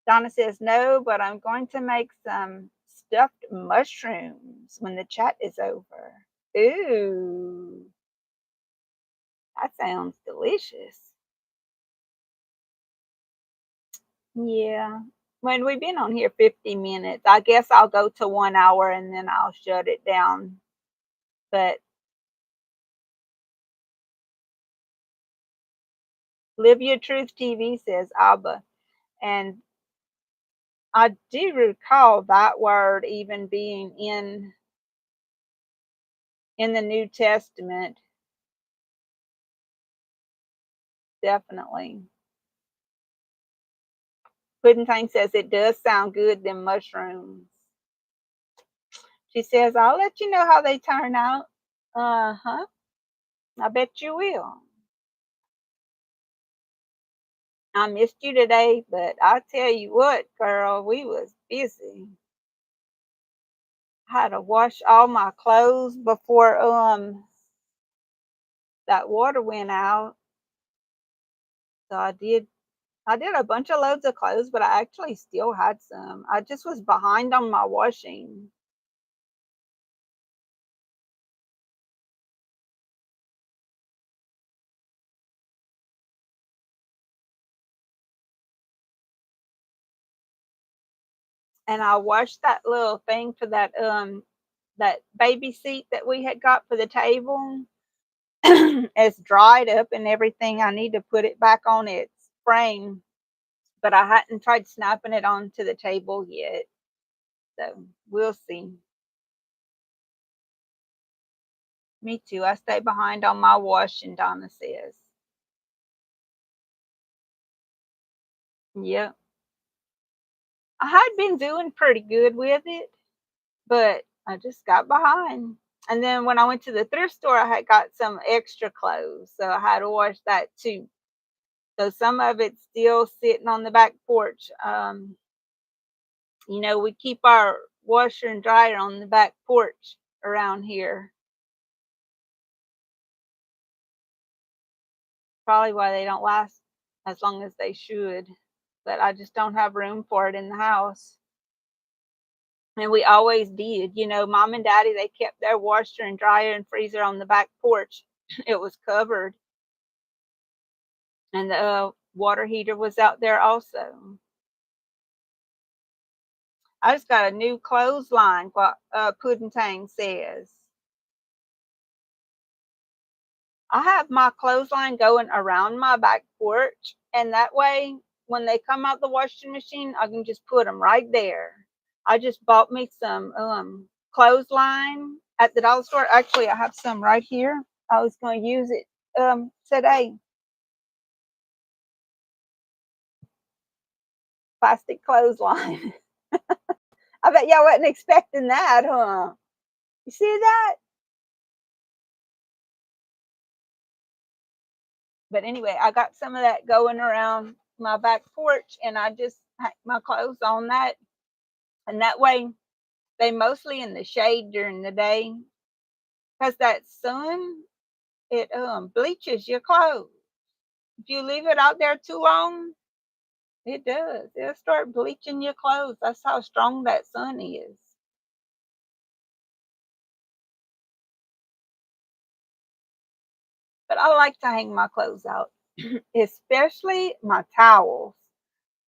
Donna says no, but I'm going to make some stuffed mushrooms when the chat is over. Ooh, that sounds delicious. Yeah. When we've been on here 50 minutes, I guess I'll go to 1 hour and then I'll shut it down. But Live Your Truth TV says Abba. And I do recall that word even being in the New Testament. Definitely. Pudding says it does sound good, them mushrooms. She says, I'll let you know how they turn out. Uh-huh. I bet you will. I missed you today, but I tell you what, girl, we was busy. I had to wash all my clothes before that water went out. So I did a bunch of loads of clothes, but I actually still had some. I just was behind on my washing. And I washed that little thing for that baby seat that we had got for the table. It's dried up and everything. I need to put it back on its frame, but I hadn't tried snapping it onto the table yet. So we'll see. Me too. I stay behind on my washing, Donna says. Yep. I had been doing pretty good with it, but I just got behind. And then when I went to the thrift store, I had got some extra clothes, so I had to wash that too. So some of it's still sitting on the back porch. We keep our washer and dryer on the back porch around here. Probably why they don't last as long as they should. But I just don't have room for it in the house. And we always did. Mom and daddy, they kept their washer and dryer and freezer on the back porch. It was covered. And the water heater was out there also. I just got a new clothesline, what Pudding Tang says. I have my clothesline going around my back porch, and that way, when they come out the washing machine, I can just put them right there. I just bought me some clothesline at the dollar store. Actually, I have some right here. I was going to use it today. Plastic clothesline. I bet y'all wasn't expecting that, huh? You see that? But anyway, I got some of that going around my back porch, and I just hang my clothes on that. And that way, they mostly in the shade during the day because that sun, it bleaches your clothes. If you leave it out there too long, it does. It'll start bleaching your clothes. That's how strong that sun is. But I like to hang my clothes out, especially my towels,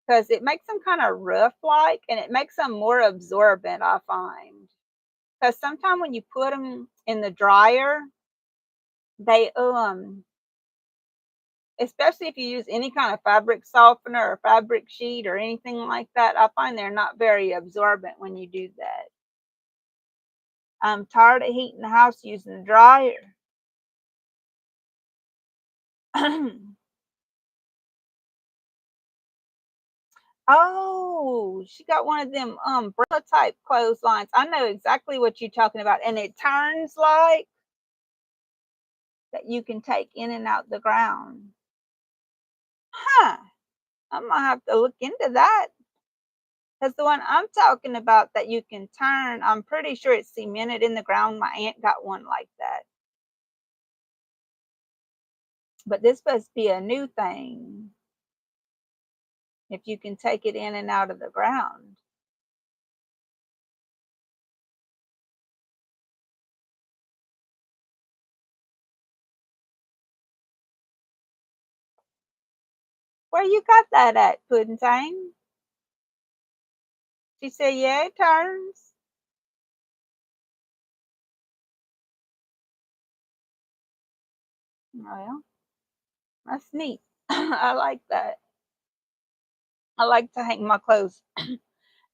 because it makes them kind of rough like, and it makes them more absorbent, I find. Because sometimes when you put them in the dryer, they especially if you use any kind of fabric softener or fabric sheet or anything like that. I find they're not very absorbent when you do that. I'm tired of heating the house using the dryer. Oh, she got one of them umbrella type clotheslines. I know exactly what you're talking about. And it turns like that you can take in and out the ground. Huh. I might have to look into that. Because the one I'm talking about that you can turn, I'm pretty sure it's cemented in the ground. My aunt got one like that. But this must be a new thing if you can take it in and out of the ground. Where you got that at, Pudding? She said, yeah, it turns. Well, that's neat. I like that. I like to hang my clothes.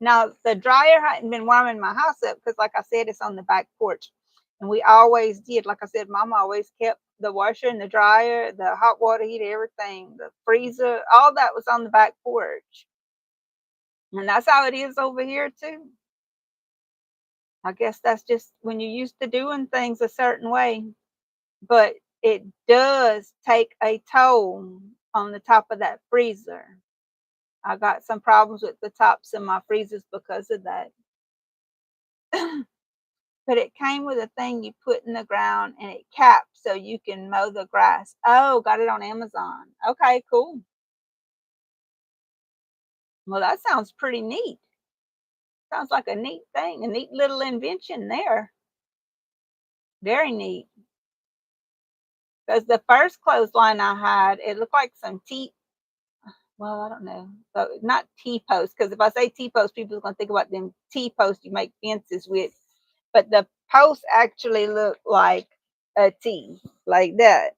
Now, the dryer hadn't been warming my house up because, like I said, it's on the back porch. And we always did. Like I said, Mama always kept the washer and the dryer, the hot water heater, everything, the freezer, all that was on the back porch. And that's how it is over here, too. I guess that's just when you're used to doing things a certain way. But it does take a toll on the top of that freezer. I got some problems with the tops of my freezers because of that. But it came with a thing you put in the ground and it caps so you can mow the grass. Oh, got it on Amazon. Okay, cool. Well, that sounds pretty neat. Sounds like a neat thing, a neat little invention there. Very neat. Because the first clothesline I had, it looked like some well, I don't know, but not T-posts. Because if I say T-posts, people are gonna think about them T-posts you make fences with. But the post actually look like a T, like that.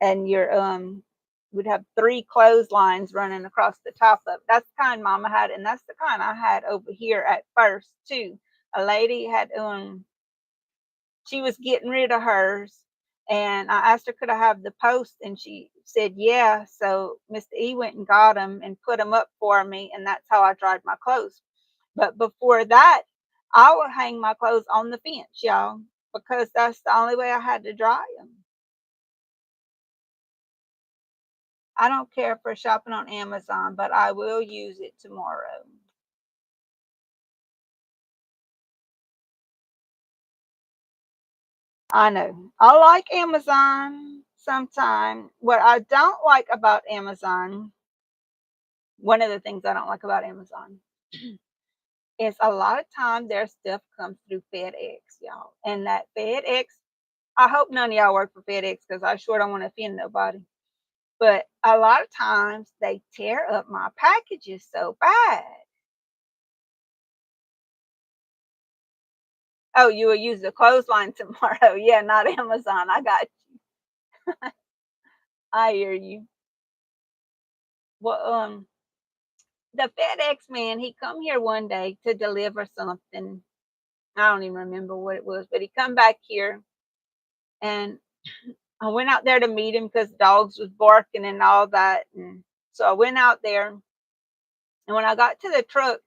And your would have three clotheslines running across the top of it. That's the kind Mama had, and that's the kind I had over here at first too. A lady had she was getting rid of hers, and I asked her could I have the post, and she said yeah. So Mr. E went and got them and put them up for me, and that's how I dried my clothes. But before that, I would hang my clothes on the fence, y'all, because that's the only way I had to dry them. I don't care for shopping on Amazon, but I will use it tomorrow. I know. I like Amazon sometime. What I don't like about Amazon, one of the things I don't like about Amazon is a lot of time their stuff comes through FedEx, y'all. And that FedEx, I hope none of y'all work for FedEx because I sure don't want to offend nobody. But a lot of times they tear up my packages so bad. Oh, you will use the clothesline tomorrow. Yeah, not Amazon. I got I hear you. Well, the FedEx man, he come here one day to deliver something. I don't even remember what it was, but he come back here and I went out there to meet him because dogs was barking and all that. And so I went out there, and when I got to the truck,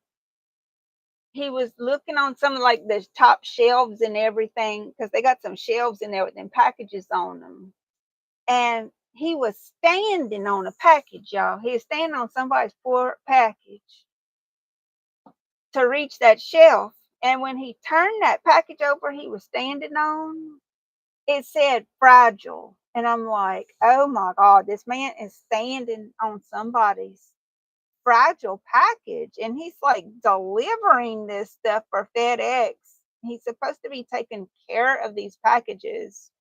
he was looking on some of like the top shelves and everything because they got some shelves in there with them packages on them. And he was standing on a package, y'all. He was standing on somebody's poor package to reach that shelf. And when he turned that package over he was standing on, it said fragile. And I'm like, oh my God, this man is standing on somebody's fragile package. And he's like delivering this stuff for FedEx. He's supposed to be taking care of these packages.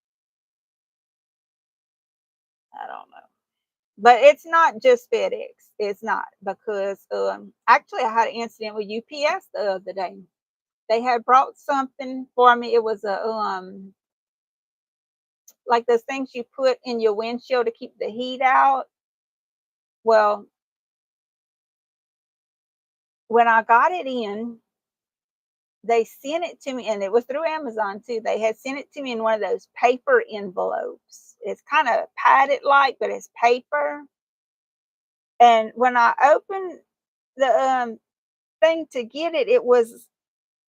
I don't know. But it's not just FedEx. It's not because actually I had an incident with UPS the other day. They had brought something for me. It was a like those things you put in your windshield to keep the heat out. Well, when I got it in, they sent it to me, and it was through Amazon too. They had sent it to me in one of those paper envelopes. It's kind of padded like, but it's paper. And when I opened the thing to get it, it was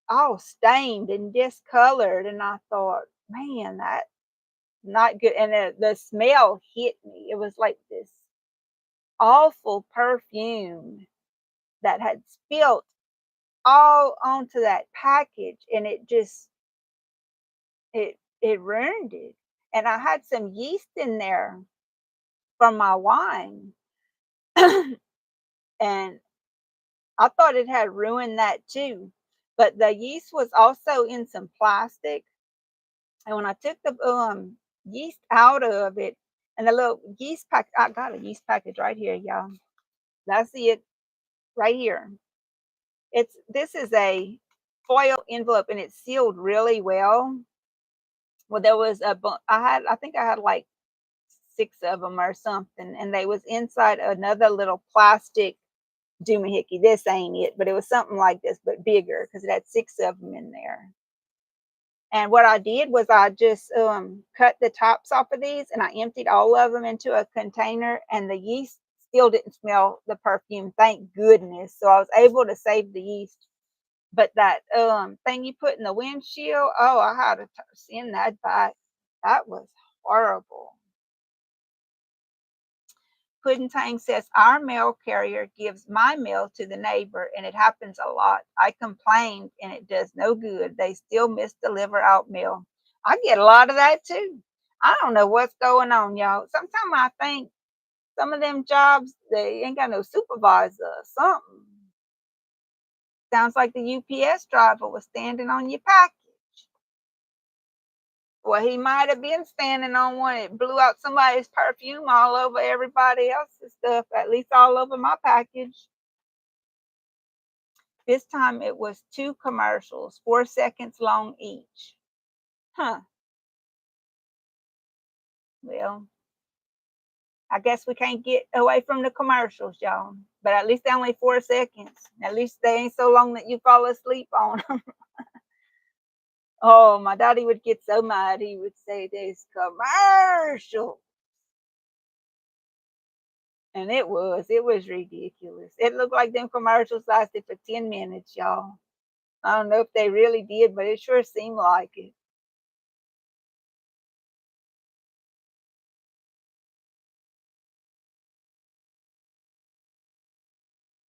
all stained and discolored. And I thought, man, that not good. And the smell hit me. It was like this awful perfume that had spilt all onto that package, and it ruined it. And I had some yeast in there from my wine, and I thought it had ruined that too. But the yeast was also in some plastic, and when I took the yeast out of it, and the little yeast pack, I got a yeast package right here, y'all. That's it right here. This is a foil envelope, and it's sealed really well. Well, there was I think I had like 6 of them or something, and they was inside another little plastic doohickey. This ain't it, but it was something like this, but bigger, because it had 6 of them in there. And what I did was I just cut the tops off of these, and I emptied all of them into a container, and the yeast still didn't smell the perfume, thank goodness. So I was able to save the yeast. But that thing you put in the windshield, oh, I had to send that back. That was horrible. Pudding Tang says, our mail carrier gives my mail to the neighbor, and it happens a lot. I complained, and it does no good. They still misdeliver out mail. I get a lot of that too. I don't know what's going on, y'all. Sometimes I think some of them jobs, they ain't got no supervisor or something. Sounds like the UPS driver was standing on your package. Well, he might have been standing on one. It blew out somebody's perfume all over everybody else's stuff, at least all over my package. This time it was 2 commercials, 4 seconds long each. Huh. Well, I guess we can't get away from the commercials, y'all. But at least they're only 4 seconds. At least they ain't so long that you fall asleep on them. Oh, my daddy would get so mad. He would say, "This commercial." And it was ridiculous. It looked like them commercials lasted for 10 minutes, y'all. I don't know if they really did, but it sure seemed like it.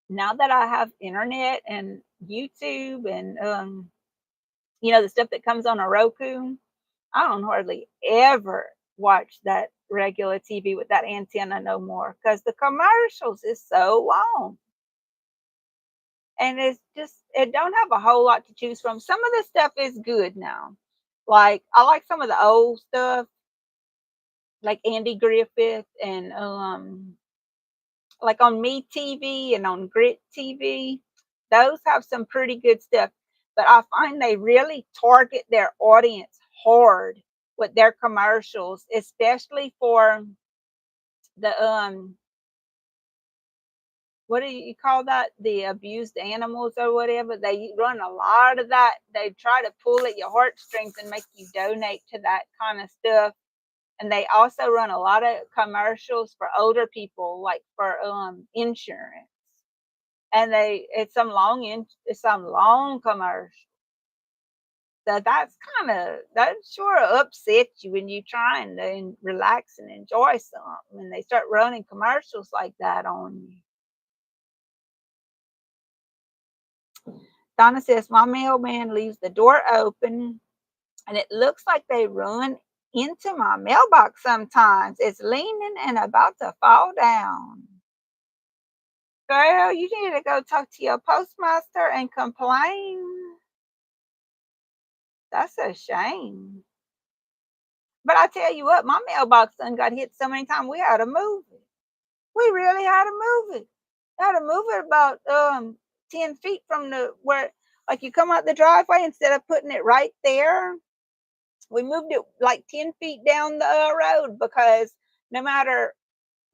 Now that I have internet and YouTube and the stuff that comes on a Roku, I don't hardly ever watch that regular TV with that antenna no more, because the commercials is so long. And it don't have a whole lot to choose from. Some of the stuff is good now. Like, I like some of the old stuff, like Andy Griffith and like on Me TV and on Grit TV. Those have some pretty good stuff. But I find they really target their audience hard with their commercials, especially for the what do you call that? The abused animals or whatever. They run a lot of that. They try to pull at your heartstrings and make you donate to that kind of stuff. And they also run a lot of commercials for older people, like for insurance. And it's some long commercial. So that sure upsets you when you're trying to relax and enjoy something, and they start running commercials like that on you. Donna says, my mailman leaves the door open, and it looks like they run into my mailbox sometimes. It's leaning and about to fall down. Girl, you need to go talk to your postmaster and complain. That's a shame. But I tell you what, my mailbox done got hit so many times, we had to move it. We really had to move it. Had to move it about 10 feet from the where, like, you come out the driveway, instead of putting it right there, We moved it like 10 feet down the road because no matter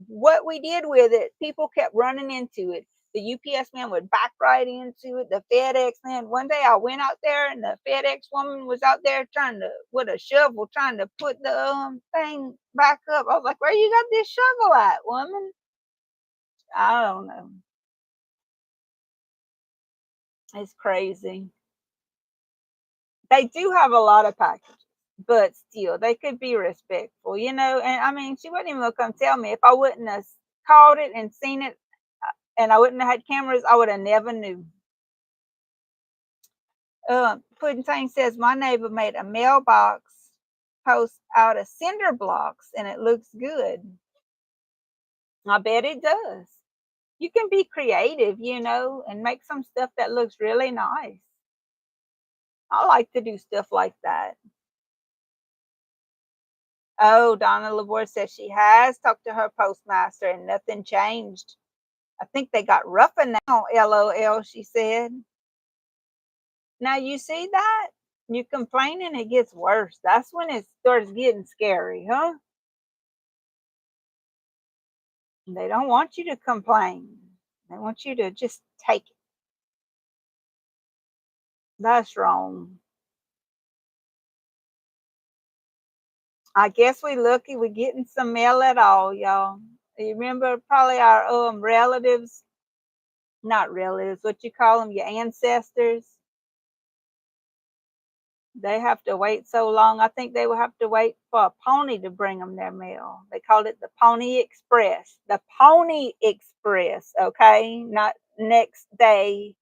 what we did with it, people kept running into it. The UPS man would back right into it. The FedEx man. One day I went out there and the FedEx woman was out there trying to with a shovel trying to put the thing back up. I was like, "Where you got this shovel at, woman?" I don't know. It's crazy. They do have a lot of packages, but still, they could be respectful, you know. And I mean, she wouldn't even gonna come tell me if I wouldn't have called it and seen it, and I wouldn't have had cameras. I would have never knew. Pudding Tang says my neighbor made a mailbox post out of cinder blocks, and it looks good. I bet it does. You can be creative, you know, and make some stuff that looks really nice. I like to do stuff like that. Oh, Donna Laborde says she has talked to her postmaster and nothing changed. I think they got rougher now, LOL, she said. Now you see that? You complain and it gets worse. That's when it starts getting scary, huh? They don't want you to complain. They want you to just take it. That's wrong. I guess we lucky we getting some mail at all, y'all. You remember probably our relatives, not relatives, what you call them, your ancestors. They have to wait so long. I think they will have to wait for a pony to bring them their mail. They called it the Pony Express. The Pony Express, okay? Not next day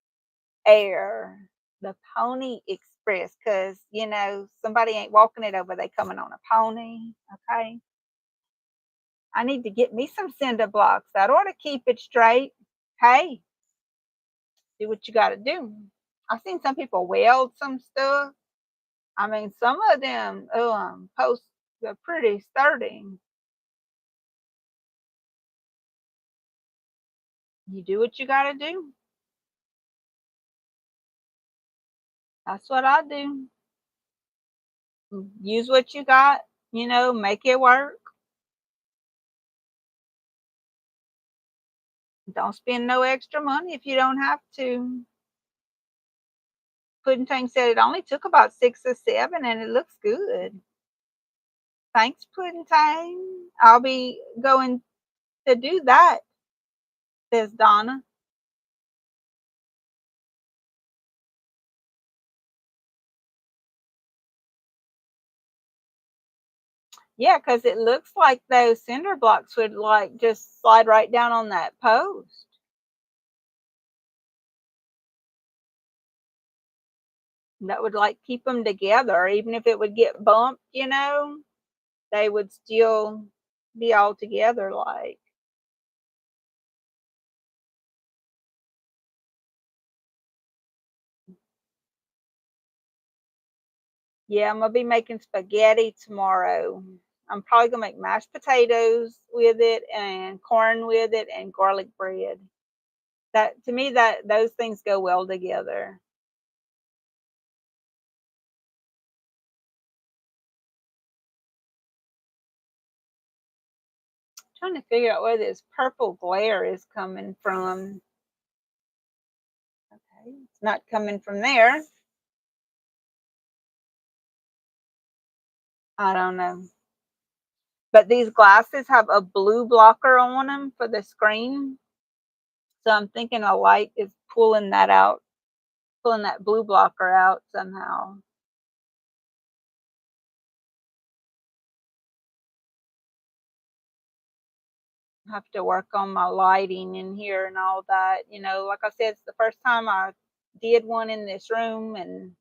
air. The Pony Express, because, you know, somebody ain't walking it over. They coming on a pony, okay? I need to get me some cinder blocks. That ought to keep it straight. Hey, do what you got to do. I've seen some people weld some stuff. I mean, some of them posts are pretty sturdy. You do what you gotta do. That's what I do. Use what you got, you know, make it work. Don't spend no extra money if you don't have to. Pudding Tang said it only took about 6 or 7 and it looks good. Thanks, Pudding Tang. I'll be going to do that, says Donna. Yeah, because it looks like those cinder blocks would like just slide right down on that post. That would like keep them together, even if it would get bumped, you know, they would still be all together like. Yeah, I'm gonna be making spaghetti tomorrow. I'm probably gonna make mashed potatoes with it and corn with it and garlic bread. That to me that those things go well together. Trying to figure out where this purple glare is coming from. Okay, it's not coming from there. I don't know. But these glasses have a blue blocker on them for the screen. So I'm thinking a light is pulling that out, pulling that blue blocker out somehow. I have to work on my lighting in here and all that. You know, like I said, it's the first time I did one in this room. And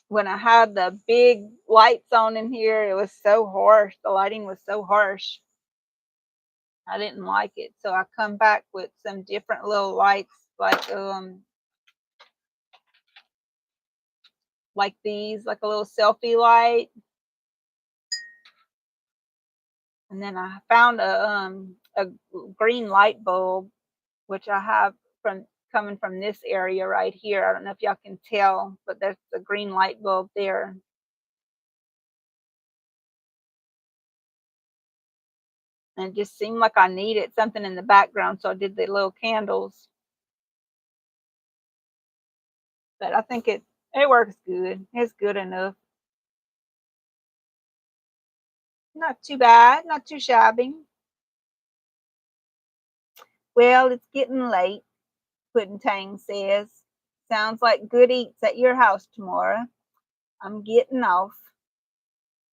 when I had the big lights on in here, it was so harsh. The lighting was so harsh. I didn't like it. So I come back with some different little lights like these, like a little selfie light. And then I found a green light bulb, which I have from coming from this area right here. I don't know if y'all can tell, but there's a green light bulb there. And it just seemed like I needed something in the background, so I did the little candles. But I think it works good. It's good enough. Not too bad, not too shabby. Well, it's getting late, Puddin' Tang says. Sounds like good eats at your house tomorrow. I'm getting off.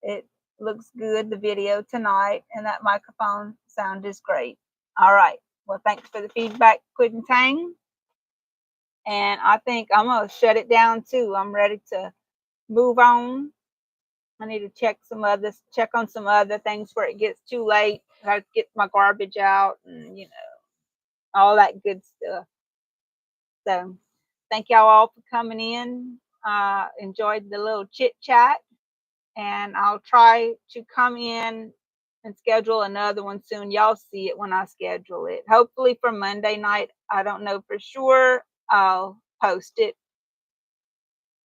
It looks good, the video tonight, and that microphone sound is great. All right. Well, thanks for the feedback, Puddin' Tang. And I think I'm going to shut it down too. I'm ready to move on. I need to check on some other things before it gets too late. I have to get my garbage out and, all that good stuff. So thank y'all all for coming in. Enjoyed the little chit chat, and I'll try to come in and schedule another one soon. Y'all see it when I schedule it. Hopefully for Monday night. I don't know for sure. I'll post it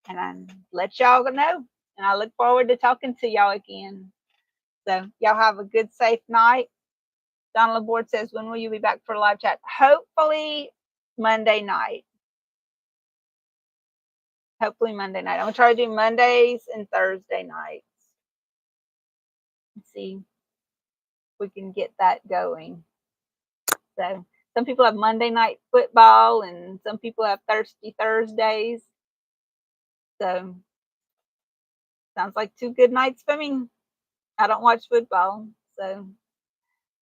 and I let y'all know. And I look forward to talking to y'all again. So y'all have a good, safe night. Donna Laborde says, when will you be back for live chat? Hopefully Monday night. Hopefully Monday night. I'm going to try to do Mondays and Thursday nights. Let's see if we can get that going. So some people have Monday night football and some people have Thirsty Thursdays. So sounds like two good nights for me. I don't watch football. So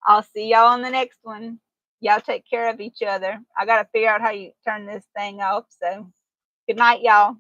I'll see y'all on the next one. Y'all take care of each other. I got to figure out how you turn this thing off. So good night, y'all.